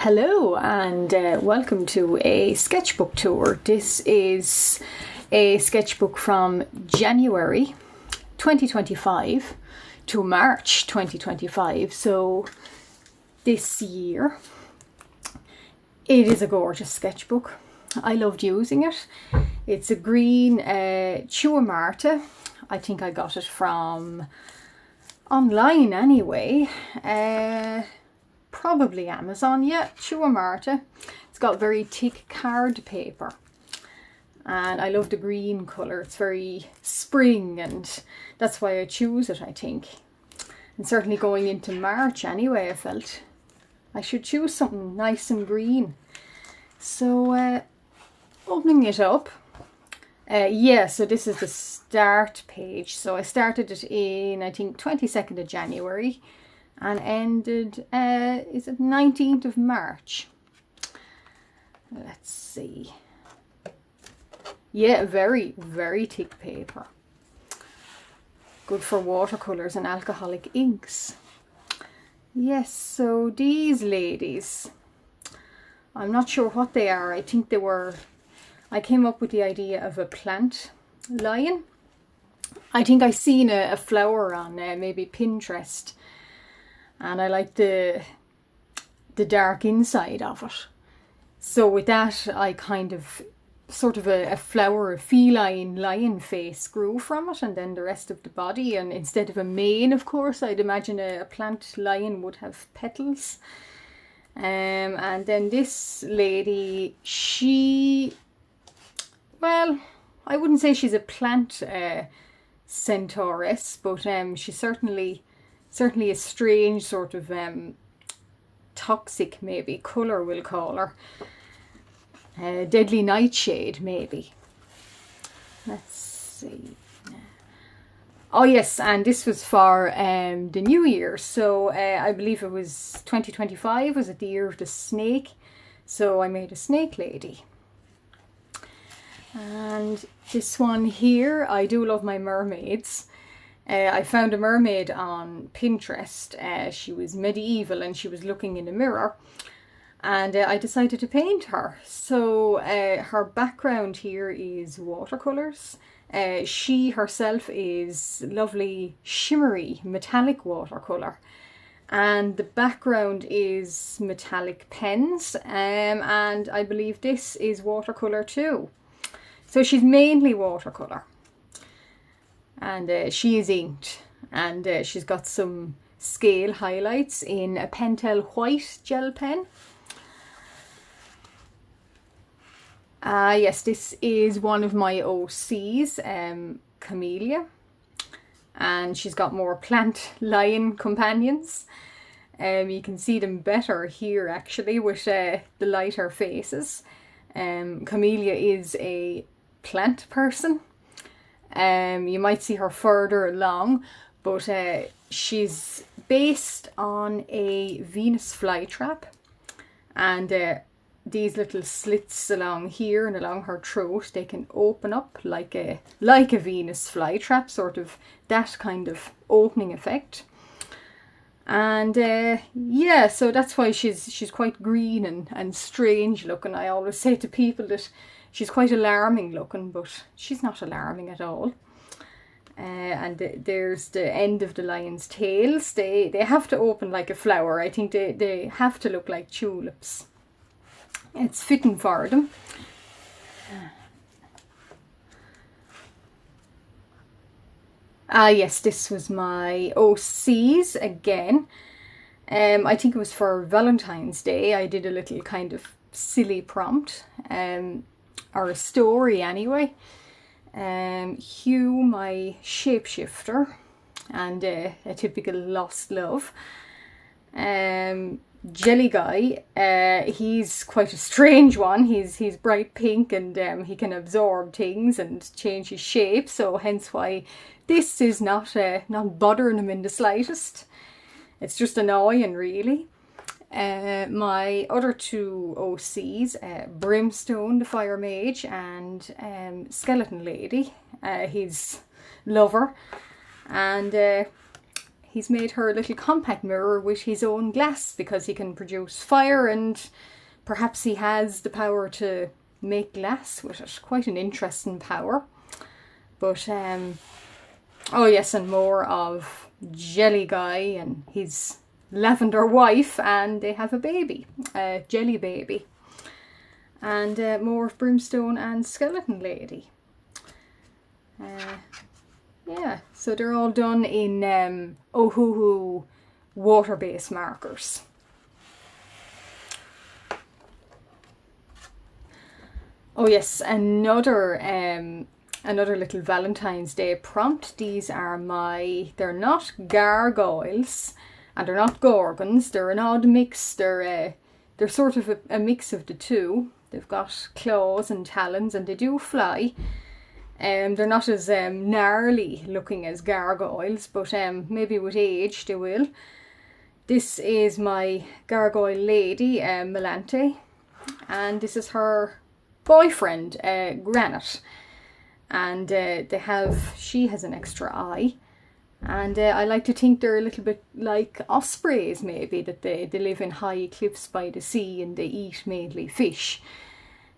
Hello and welcome to a sketchbook tour. This is a sketchbook from January 2025 to March 2025. So this year it is a gorgeous sketchbook. I loved using it. It's a green Chua Marta. I think I got it from online anyway. Probably Amazon, yeah, Chua Marta. It's got very thick card paper and I love the green colour. It's very spring and that's why I choose it, I think. And certainly going into March anyway, I felt I should choose something nice and green. So opening it up, so this is the start page. So I started it in, I think, 22nd of January. And ended, is it 19th of March? Let's see. Yeah, very, very thick paper. Good for watercolours and alcoholic inks. Yes, so these ladies, I'm not sure what they are. I think they were, I came up with the idea of a plant lion. I think I seen a flower on maybe Pinterest. And I like the dark inside of it. So with that, I kind of, sort of a flower, a feline lion face grew from it. And then the rest of the body. And instead of a mane, of course, I'd imagine a plant lion would have petals. And then this lady, well, I wouldn't say she's a plant centauress, but she's certainly a strange sort of toxic maybe colour, we'll call her. Deadly nightshade maybe. Let's see. Oh yes, and this was for the new year. So I believe it was 2025, was it the year of the snake? So I made a snake lady. And this one here, I do love my mermaids. I found a mermaid on Pinterest. She was medieval and she was looking in a mirror. And I decided to paint her. So her background here is watercolours. She herself is lovely shimmery metallic watercolour. And the background is metallic pens. And I believe this is watercolour too. So she's mainly watercolour. And she is inked, and she's got some scale highlights in a Pentel white gel pen. Yes, this is one of my OCs, Camellia, and she's got more plant lion companions. You can see them better here actually with the lighter faces. Camellia is a plant person. You might see her further along, but she's based on a Venus flytrap, and these little slits along here and along her throat, they can open up like a Venus flytrap, sort of that kind of opening effect. And yeah, so that's why she's quite green and strange looking. I always say to people that she's quite alarming looking, but she's not alarming at all. And there's the end of the lion's tails. They have to open like a flower. I think they have to look like tulips. It's fitting for them. Yes, this was my OCs again. I think it was for Valentine's Day. I did a little kind of silly prompt. Or a story anyway. Hugh, my shapeshifter, and a typical lost love. Jelly Guy, he's quite a strange one. He's bright pink and he can absorb things and change his shape. So hence why this is not bothering him in the slightest. It's just annoying really. My other two OCs, Brimstone, the Fire Mage, and Skeleton Lady, his lover, and he's made her a little compact mirror with his own glass, because he can produce fire, and perhaps he has the power to make glass with it. Quite an interesting power. But oh yes, and more of Jelly Guy and his lavender wife, and they have a baby, a jelly baby. And more of Brimstone and Skeleton Lady. Yeah, so they're all done in Ohuhu water-based markers. Oh yes, another little Valentine's Day prompt. These are they're not gargoyles and they're not gorgons. They're an odd mix. They're sort of a mix of the two. They've got claws and talons and they do fly. They're not as gnarly looking as gargoyles, but maybe with age they will. This is my gargoyle lady, Melante, and this is her boyfriend, Granite. And she has an extra eye, and I like to think they're a little bit like ospreys, maybe, that they live in high cliffs by the sea and they eat mainly fish.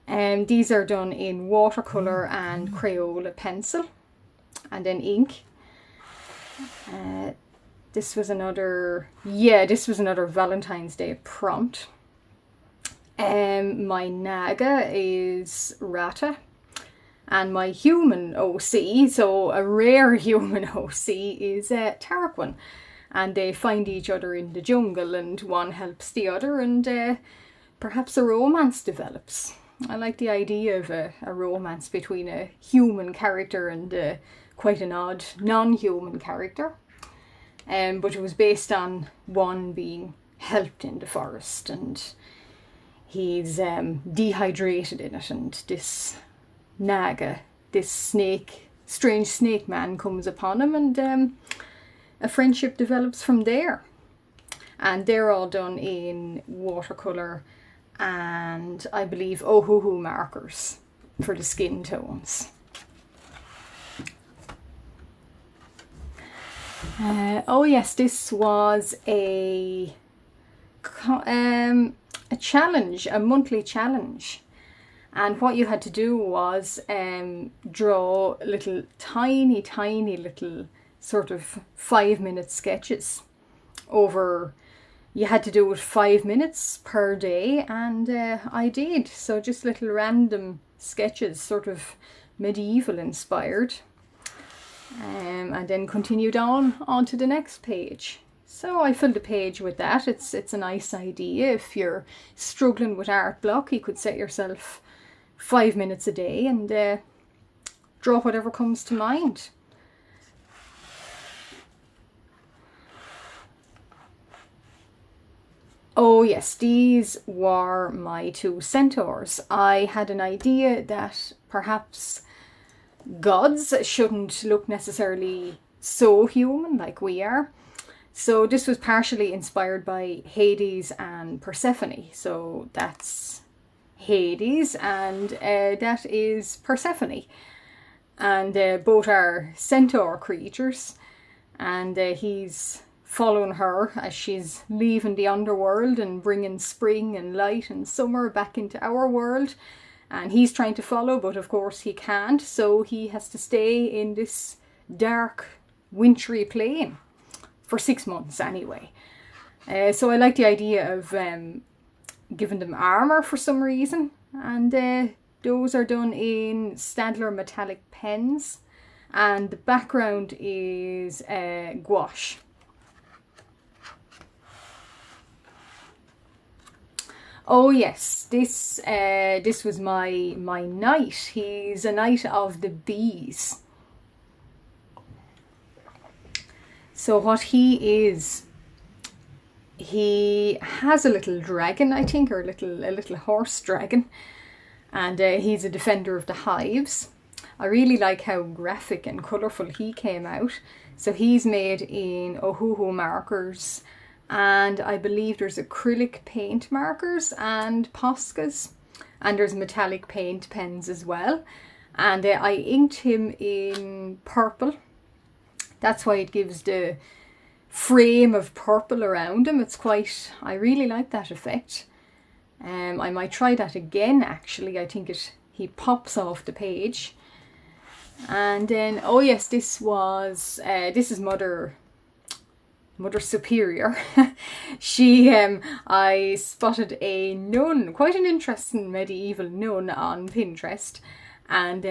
These are done in watercolour and Crayola pencil, and then ink. This was another Valentine's Day prompt. My Naga is Rata, and my human OC, so a rare human OC, is Tarquin. And they find each other in the jungle, and one helps the other, and perhaps a romance develops. I like the idea of a romance between a human character and quite an odd non-human character. But it was based on one being helped in the forest, and he's dehydrated in it, and this Naga, this strange snake man, comes upon him, and a friendship develops from there. And they're all done in watercolour and I believe Ohuhu markers for the skin tones. Oh yes, this was a challenge, a monthly challenge. And what you had to do was draw little tiny little sort of 5-minute sketches over. You had to do it 5 minutes per day, and I did. So just little random sketches, sort of medieval inspired, and then continued on to the next page. So I filled the page with that. It's a nice idea. If you're struggling with art block, you could set yourself 5 minutes a day and draw whatever comes to mind. Oh yes, these were my 2 centaurs. I had an idea that perhaps gods shouldn't look necessarily so human like we are. So this was partially inspired by Hades and Persephone. So that's Hades and that is Persephone. And both are centaur creatures, and he's following her as she's leaving the underworld and bringing spring and light and summer back into our world, and he's trying to follow, but of course he can't, so he has to stay in this dark wintry plane for 6 months anyway. So I like the idea of giving them armour for some reason, and those are done in Staedtler metallic pens, and the background is gouache. Oh yes, this was my knight. He's a knight of the bees. So what he is, he has a little dragon, I think, or a little horse dragon, and he's a defender of the hives. I really like how graphic and colourful he came out. So he's made in Ohuhu markers, and I believe there's acrylic paint markers and Poscas, and there's metallic paint pens as well. And I inked him in purple. That's why it gives the frame of purple around him. It's quite, I really like that effect. I might try that again actually. I think he pops off the page. And then, oh yes, this is Mother Superior. I spotted a nun, quite an interesting medieval nun on Pinterest, and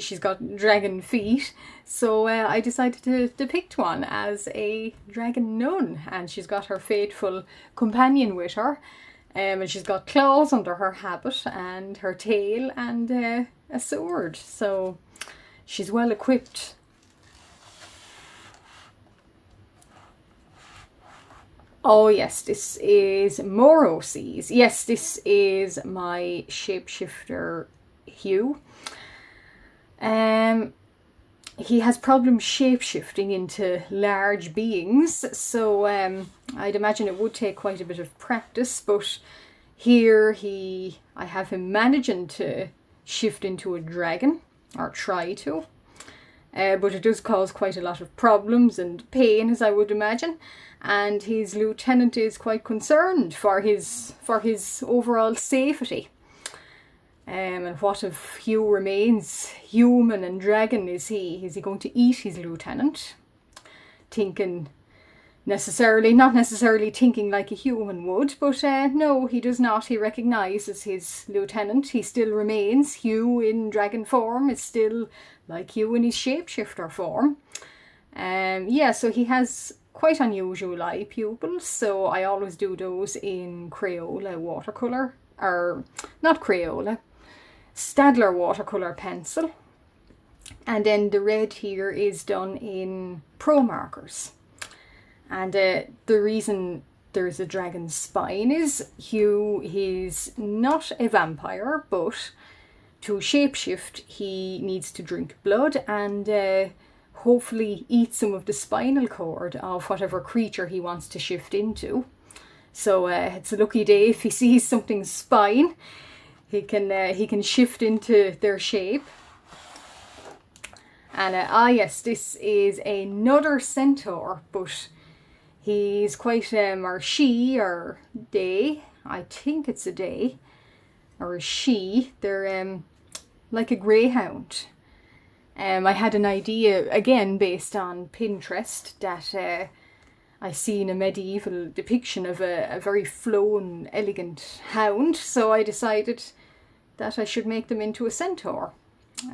she's got dragon feet, so I decided to depict one as a dragon nun, and she's got her faithful companion with her, and she's got claws under her habit and her tail and a sword, so she's well equipped. Oh yes, this is Moroses. Yes, this is my shapeshifter Hugh. He has problems shapeshifting into large beings, so I'd imagine it would take quite a bit of practice, but here I have him managing to shift into a dragon, or try to. But it does cause quite a lot of problems and pain, as I would imagine. And his lieutenant is quite concerned for his overall safety. And what if Hugh remains human and dragon? Is he going to eat his lieutenant? Not necessarily thinking like a human would, but no, he does not. He recognises his lieutenant. He still remains Hugh in dragon form, is still like Hugh in his shapeshifter form. Yeah, so he has quite unusual eye pupils, so I always do those in Crayola watercolour, or not Crayola, Staedtler watercolour pencil. And then the red here is done in Pro Markers. And the reason there's a dragon's spine is he's not a vampire, but to shapeshift he needs to drink blood and hopefully eat some of the spinal cord of whatever creature he wants to shift into. So it's a lucky day if he sees something's spine. He can shift into their shape. And yes, this is another centaur, but he's quite, or she, or they, I think it's a they, or a she, they're like a greyhound. I had an idea, again based on Pinterest, that I seen a medieval depiction of a very flowing, elegant hound, so I decided that I should make them into a centaur.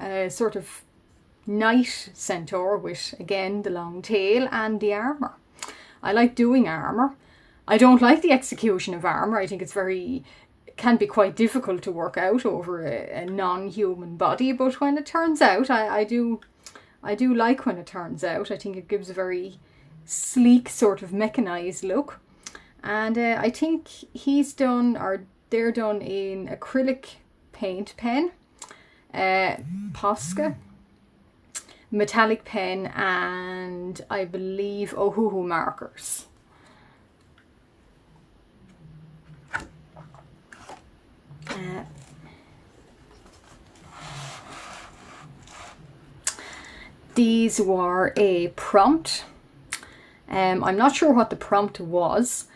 A sort of knight centaur with, again, the long tail and the armour. I like doing armour. I don't like the execution of armour. I think can be quite difficult to work out over a non-human body, but when it turns out, I do like when it turns out. I think it gives a very sleek sort of mechanised look. And I think they're done in acrylic paint pen, Posca, metallic pen, and I believe Ohuhu markers. These were a prompt. I'm not sure what the prompt was,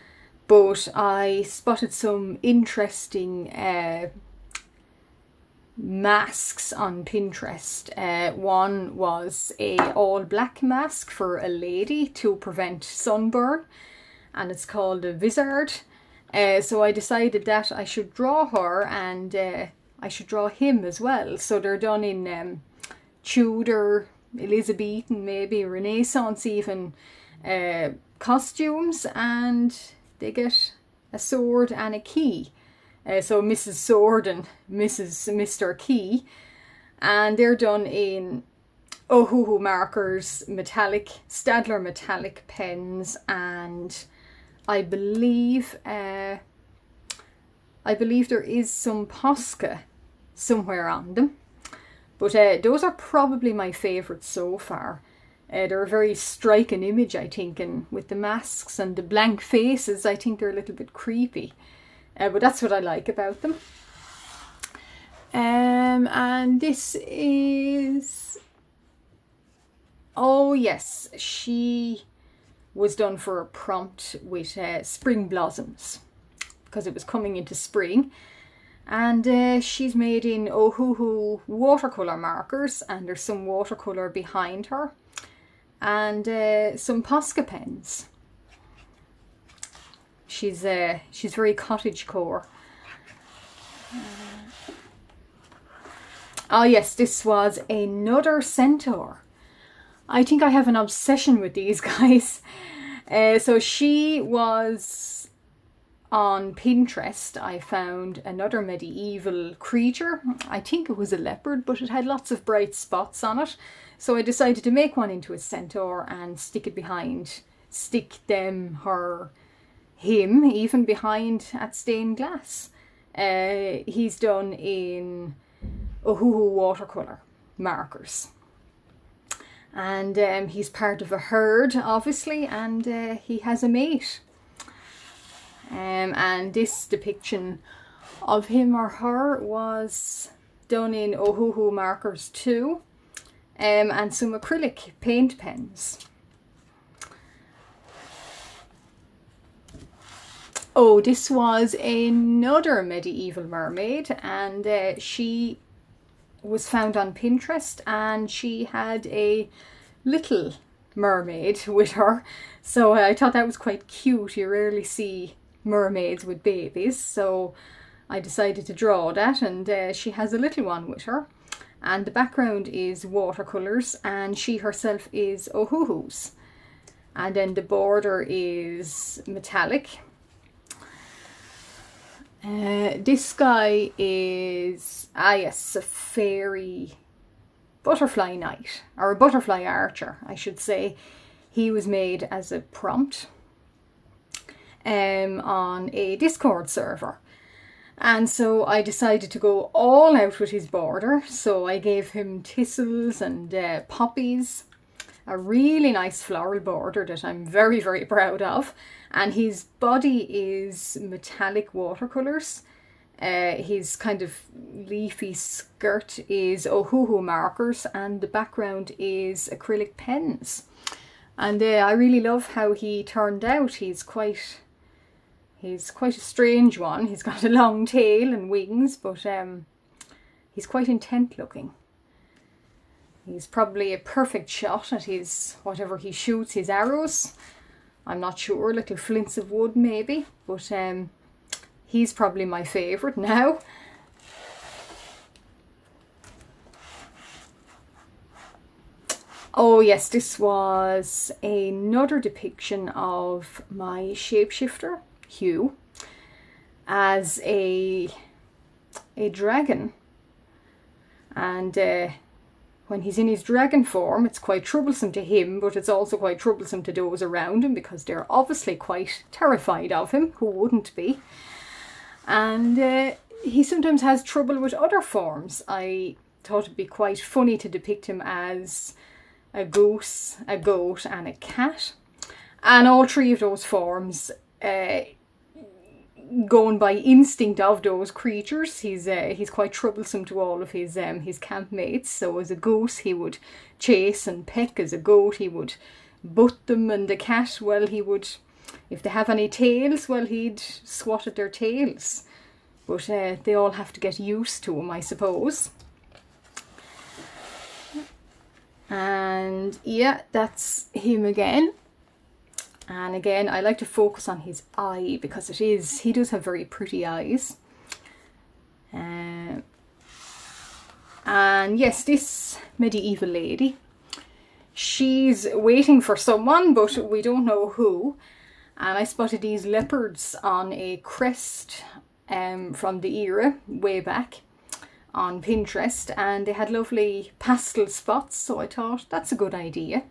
but I spotted some interesting masks on Pinterest. One was a all black mask for a lady to prevent sunburn, and it's called a Vizard. So I decided that I should draw her and I should draw him as well. So they're done in Tudor, Elizabethan, maybe Renaissance even costumes, and they get a sword and a key. So Mrs. Sword and Mr. Key, and they're done in Ohuhu markers, Staedtler metallic pens, and I believe there is some Posca somewhere on them. But those are probably my favourites so far. They're a very striking image, I think, and with the masks and the blank faces, I think they're a little bit creepy. But that's what I like about them. And this is... Oh yes, she was done for a prompt with spring blossoms, because it was coming into spring. And she's made in Ohuhu watercolour markers, and there's some watercolour behind her, and some Posca pens. She's very cottagecore. Oh yes, this was another centaur. I think I have an obsession with these guys. So she was on Pinterest. I found another medieval creature. I think it was a leopard, but it had lots of bright spots on it. So I decided to make one into a centaur and stick him even behind at stained glass. He's done in Ohuhu watercolour markers. And he's part of a herd, obviously, and he has a mate. And this depiction of him or her was done in Ohuhu markers too, and some acrylic paint pens. Oh, this was another medieval mermaid, and she was found on Pinterest, and she had a little mermaid with her. So I thought that was quite cute. You rarely see mermaids with babies, so I decided to draw that, and she has a little one with her. And the background is watercolours, and she herself is Ohuhu's. And then the border is metallic. This guy is, yes, a fairy butterfly knight, or a butterfly archer, I should say. He was made as a prompt on a Discord server. And so I decided to go all out with his border. So I gave him thistles and poppies, a really nice floral border that I'm very, very proud of. And his body is metallic watercolours. His kind of leafy skirt is Ohuhu markers, and the background is acrylic pens. And I really love how he turned out. He's quite a strange one. He's got a long tail and wings, but he's quite intent looking. He's probably a perfect shot at whatever he shoots, his arrows. I'm not sure, little flints of wood maybe, but he's probably my favourite now. Oh yes, this was another depiction of my shapeshifter, Hugh, as a dragon. And when he's in his dragon form, it's quite troublesome to him, but it's also quite troublesome to those around him, because they're obviously quite terrified of him. Who wouldn't be? And he sometimes has trouble with other forms. I thought it'd be quite funny to depict him as a goose, a goat and a cat. And all three of those forms, going by instinct of those creatures, he's quite troublesome to all of his campmates. So as a goose, he would chase and peck. As a goat, he would butt them, and the cat, well, he would, if they have any tails, well, he'd swat at their tails. But they all have to get used to him, I suppose. And yeah, that's him again. And again, I like to focus on his eye, because he does have very pretty eyes. And yes, this medieval lady, she's waiting for someone, but we don't know who. And I spotted these leopards on a crest from the era way back on Pinterest, and they had lovely pastel spots, so I thought that's a good idea.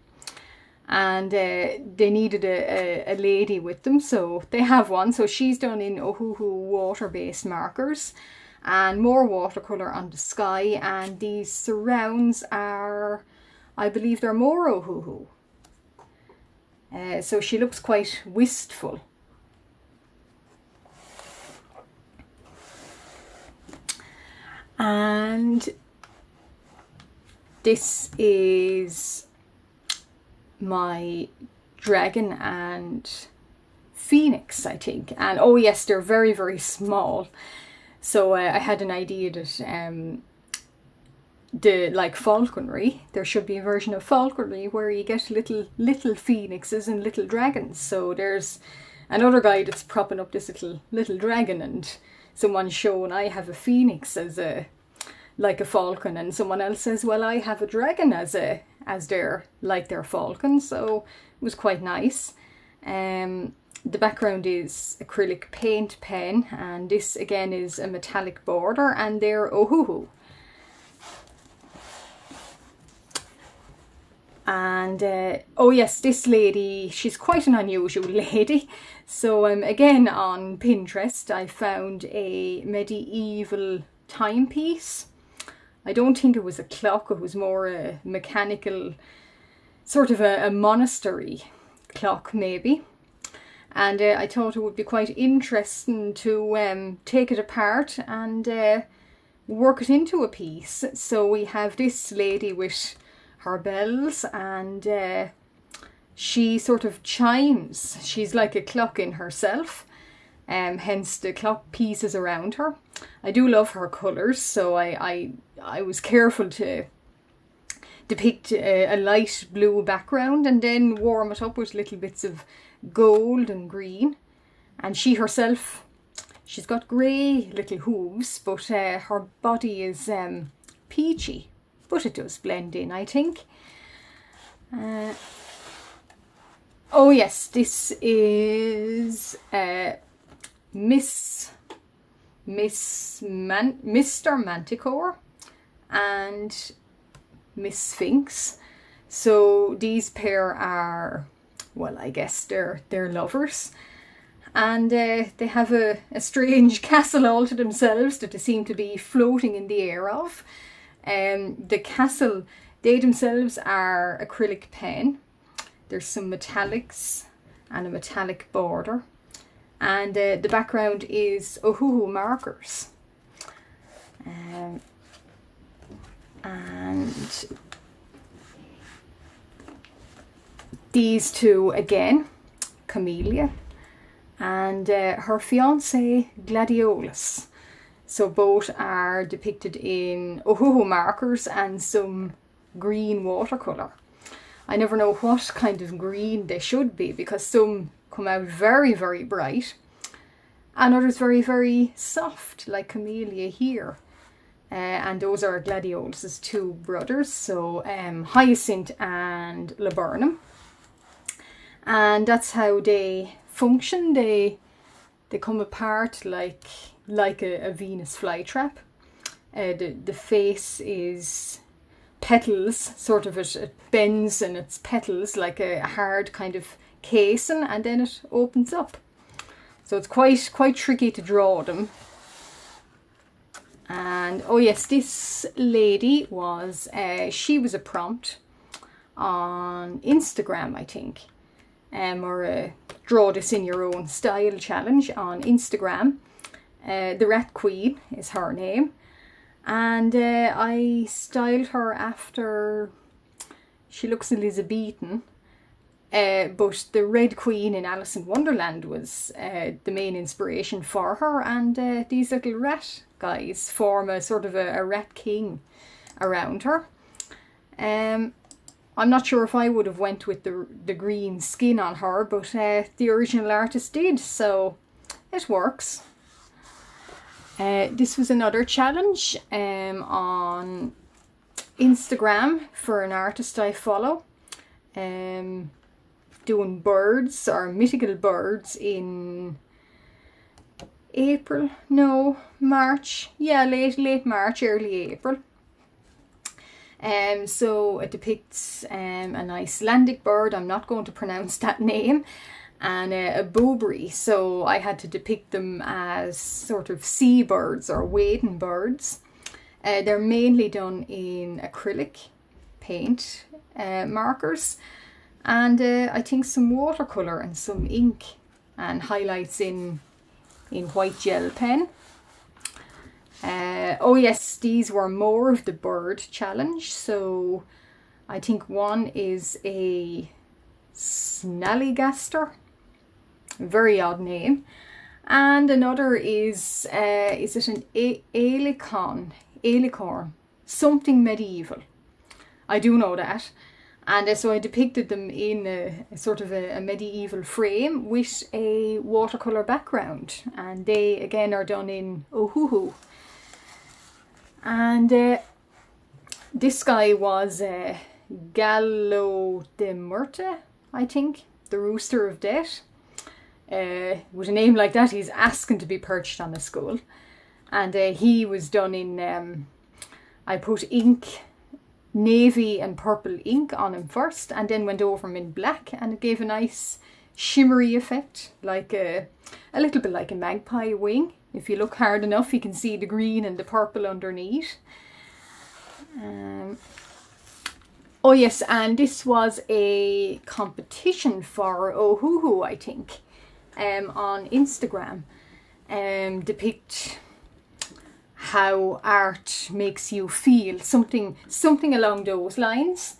And they needed a lady with them, so they have one. So she's done in Ohuhu water-based markers, and more watercolour on the sky, and these surrounds are, I believe they're more Ohuhu. So she looks quite wistful. And this is my dragon and phoenix, I think. And oh yes, they're very, very small. So I had an idea that like falconry, there should be a version of falconry where you get little phoenixes and little dragons. So there's another guy that's propping up this little dragon, and someone's showing I have a phoenix as a falcon, and someone else says, well, I have a dragon as their falcon. So it was quite nice. The background is acrylic paint pen, and this again is a metallic border, and they're Ohuhu. And oh yes, this lady, she's quite an unusual lady. So again on Pinterest I found a medieval timepiece. I don't think it was a clock, it was more a mechanical, sort of a monastery clock maybe. And I thought it would be quite interesting to take it apart and work it into a piece. So we have this lady with her bells, and she sort of chimes. She's like a clock in herself, hence the clock pieces around her. I do love her colours, so I was careful to depict a light blue background and then warm it up with little bits of gold and green. And she herself, she's got grey little hooves, but her body is peachy. But it does blend in, I think. Oh yes, this is Mr. Manticore and Miss Sphinx. So these pair are, well, I guess they're lovers. And they have a strange castle all to themselves that they seem to be floating in the air of. The castle, they themselves are acrylic pen. There's some metallics and a metallic border. And the background is Ohuhu markers. And these two again, Camellia and her fiance Gladiolus. So both are depicted in Ohuhu markers and some green watercolour. I never know what kind of green they should be, because some come out very, very bright and others very, very soft, like Camellia here. And those are Gladiolus's two brothers, so Hyacinth and Laburnum. And that's how they function. They come apart like a Venus flytrap. The face is petals, sort of it bends in its petals like a hard kind of casing, and then it opens up. So it's quite tricky to draw them. And oh yes, this lady was she was a prompt on Instagram, I think, or a draw this in your own style challenge on Instagram. The Rat Queen is her name, and I styled her after, she looks Elizabethan, but the Red Queen in Alice in Wonderland was the main inspiration for her, and these little rat guys form a sort of a rat king around her. I'm not sure if I would have went with the green skin on her, but the original artist did, so it works. This was another challenge on Instagram for an artist I follow, doing birds or mythical birds in March. Yeah, late March, early April. So it depicts an Icelandic bird, I'm not going to pronounce that name, and a bowberry. So I had to depict them as sort of seabirds or wading birds. They're mainly done in acrylic paint markers, and I think some watercolour and some ink and highlights in white gel pen. Oh yes, these were more of the bird challenge. So I think one is a Snallygaster. Very odd name. And another is it an alicorn? Something medieval. I do know that. And so I depicted them in a sort of a medieval frame with a watercolour background. And they, again, are done in Ohuhu. And this guy was Gallo de Muerte, I think. The Rooster of Death. With a name like that, he's asking to be perched on a skull. And he was done in... I put ink... navy and purple ink on him first, and then went over him in black, and it gave a nice shimmery effect, like a little bit like a magpie wing. If you look hard enough, you can see the green and the purple underneath. Oh yes, and this was a competition for Ohuhu, I think, on Instagram. Depict how art makes you feel, something along those lines.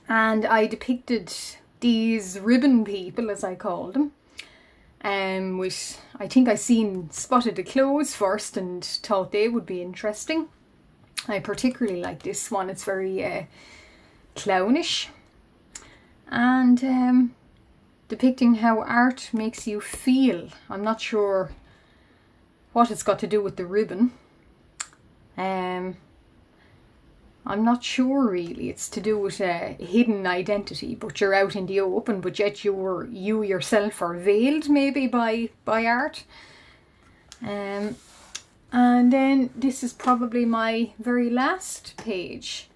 And I depicted these ribbon people, as I call them, which I think I spotted the clothes first and thought they would be interesting. I particularly like this one. It's very clownish, and depicting how art makes you feel. I'm not sure what it's got to do with the ribbon. I'm not sure really. It's to do with a hidden identity, but you're out in the open, but yet you yourself are veiled maybe by art. And then this is probably my very last page.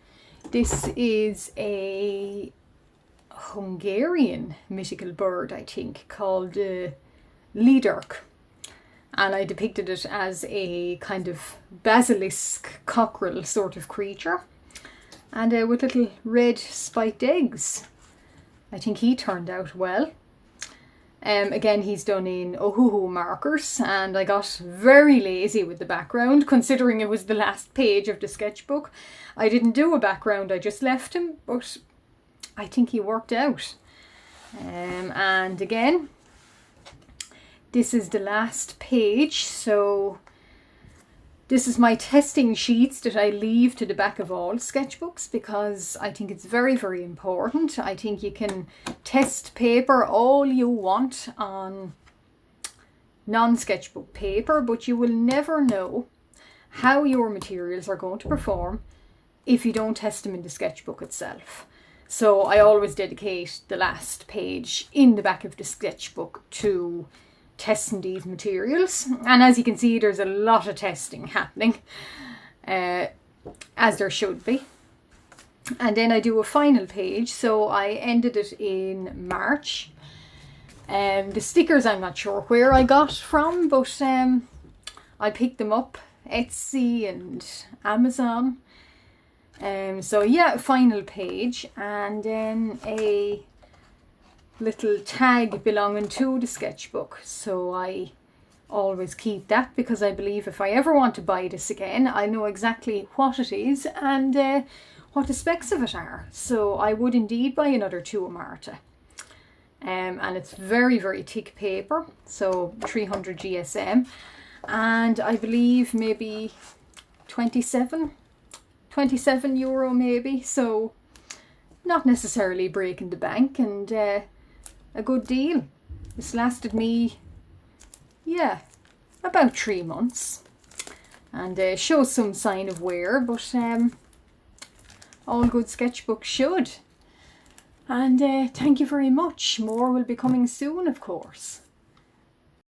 This is a Hungarian mythical bird, I think, called Lidurk. And I depicted it as a kind of basilisk cockerel sort of creature. And with little red spiked eggs. I think he turned out well. Again, he's done in Ohuhu markers, and I got very lazy with the background, considering it was the last page of the sketchbook. I didn't do a background, I just left him, but I think he worked out. And again, this is the last page, so this is my testing sheets that I leave to the back of all sketchbooks, because I think it's very, very important. I think you can test paper all you want on non-sketchbook paper, but you will never know how your materials are going to perform if you don't test them in the sketchbook itself. So I always dedicate the last page in the back of the sketchbook to testing these materials, and as you can see, there's a lot of testing happening, as there should be. And then I do a final page, so I ended it in March. The stickers I'm not sure where I got from, but I picked them up Etsy and Amazon. So yeah, final page, and then a little tag belonging to the sketchbook. So I always keep that, because I believe if I ever want to buy this again, I know exactly what it is and what the specs of it are. So I would indeed buy another Tua Marta. And it's very, very thick paper, so 300 GSM, and I believe maybe 27 euro maybe, so not necessarily breaking the bank, and a good deal. This lasted me, yeah, about 3 months, and shows some sign of wear, but all good sketchbooks should. And thank you very much. More will be coming soon, of course.